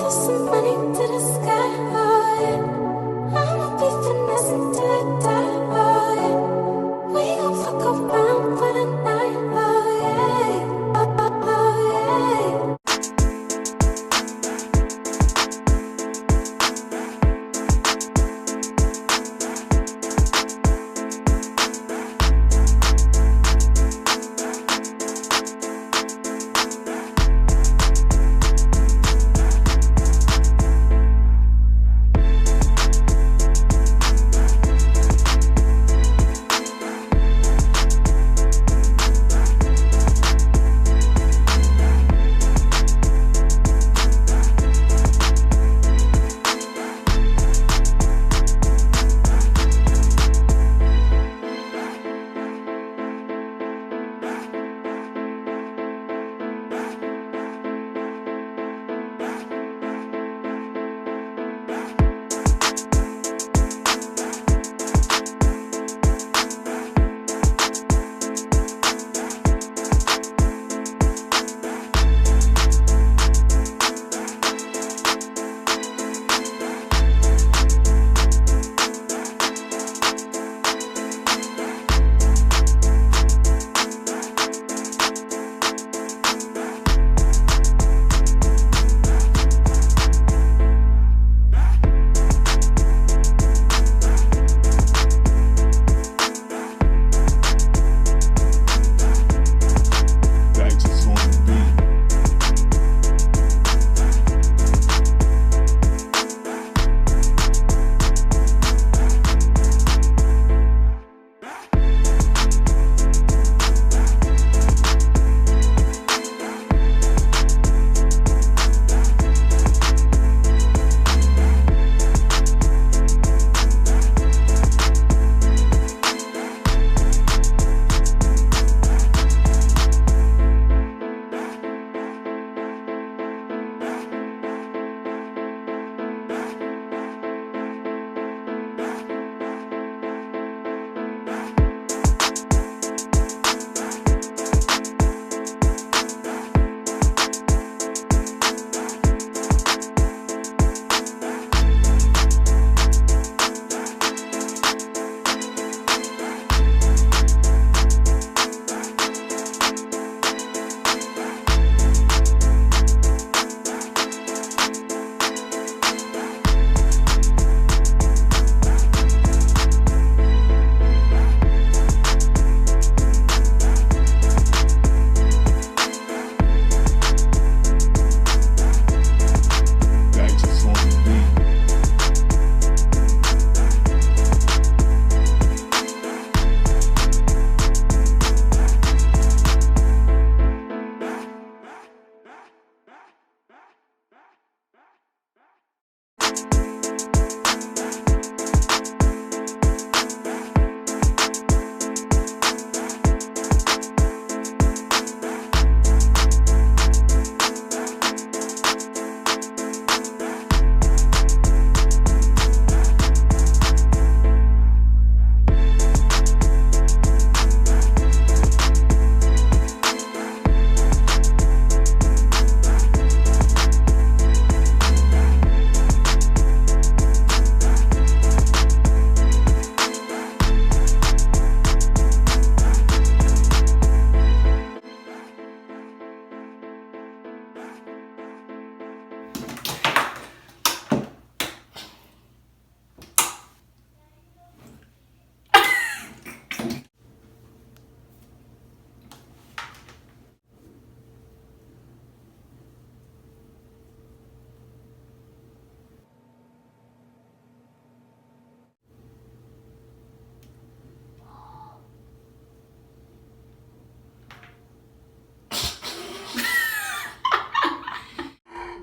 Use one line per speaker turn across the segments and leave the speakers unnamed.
Tossing money to the sky, oh yeah. I'ma be finessing till I die, oh yeah. We gon' fuck around for the night, oh yeah. Oh yeah.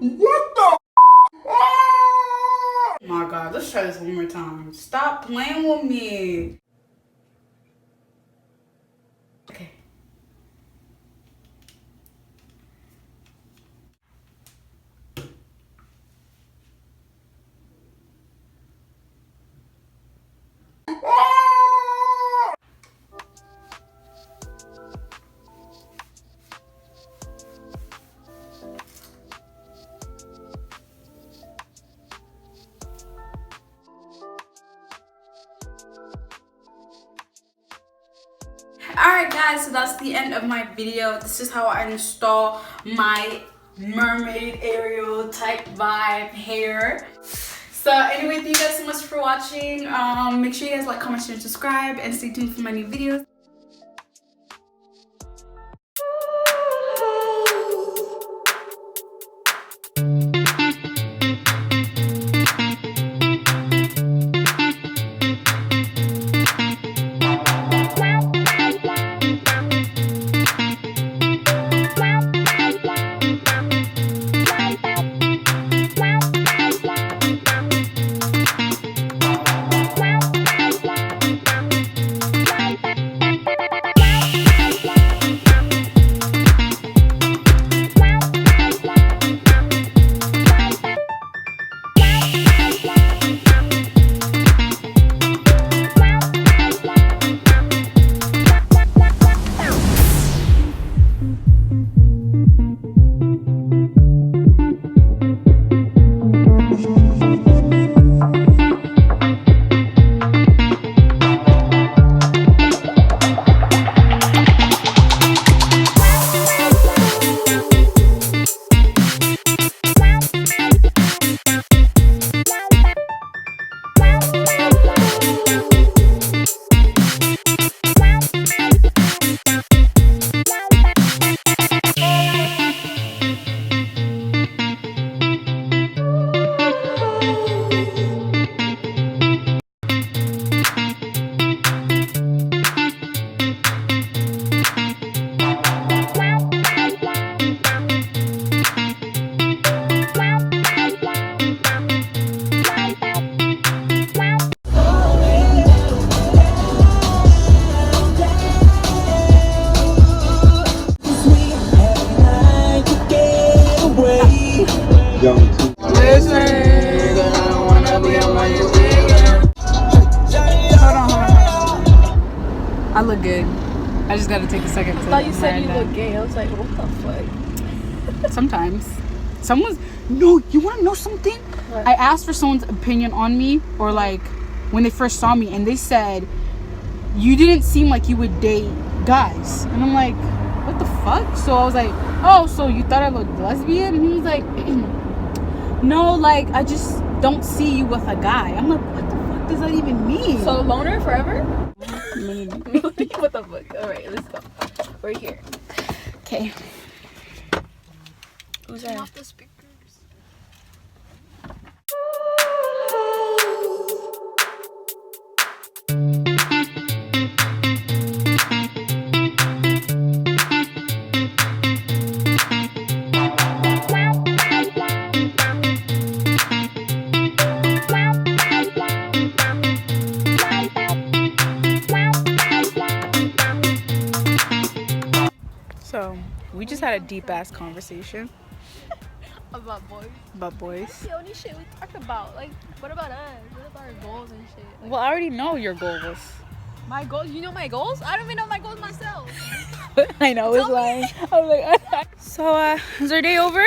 What the?
Oh my God, let's try this one more time. Stop playing with me. Okay. Alright guys, so that's the end of my video. This is how I install my mermaid Ariel type vibe hair. So anyway, thank you guys so much for watching. Make sure you guys like, comment, share, and subscribe, and stay tuned for my new videos. I look good. I just gotta take a second.
I thought you said you look gay. I was like, what the fuck?
Sometimes. No, you wanna know something?
What?
I asked for someone's opinion on me, or like when they first saw me, and they said, you didn't seem like you would date guys. And I'm like, what the fuck? So I was like, oh, so you thought I looked lesbian? And he was like, no, like, I just don't see you with a guy. I'm like, what the fuck does that even mean?
So loner forever? What the fuck? Alright, let's go. We're here.
Okay.
Who's that? Off the speakers.
So, we just had a deep ass conversation
About boys.
about boys.
That's the only shit we talked about. Like, what about us? What about our goals and shit? Like,
Well, I already know your goals.
my goals? You know my goals? I don't even know my goals myself.
I know, it's
Tell me.
lying. I was like, so, is our day over?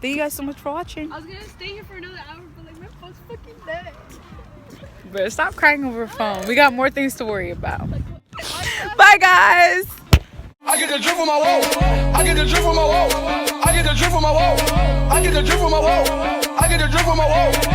Thank you guys so much for watching.
I was gonna stay here for another hour, but like, my phone's fucking dead.
But stop crying over a phone. We got more things to worry about. Bye, guys.
I get the drip from my wall. I get the drip from my wall. I get the drip from my wall. I get the drip from my wall. I get the drip from my wall.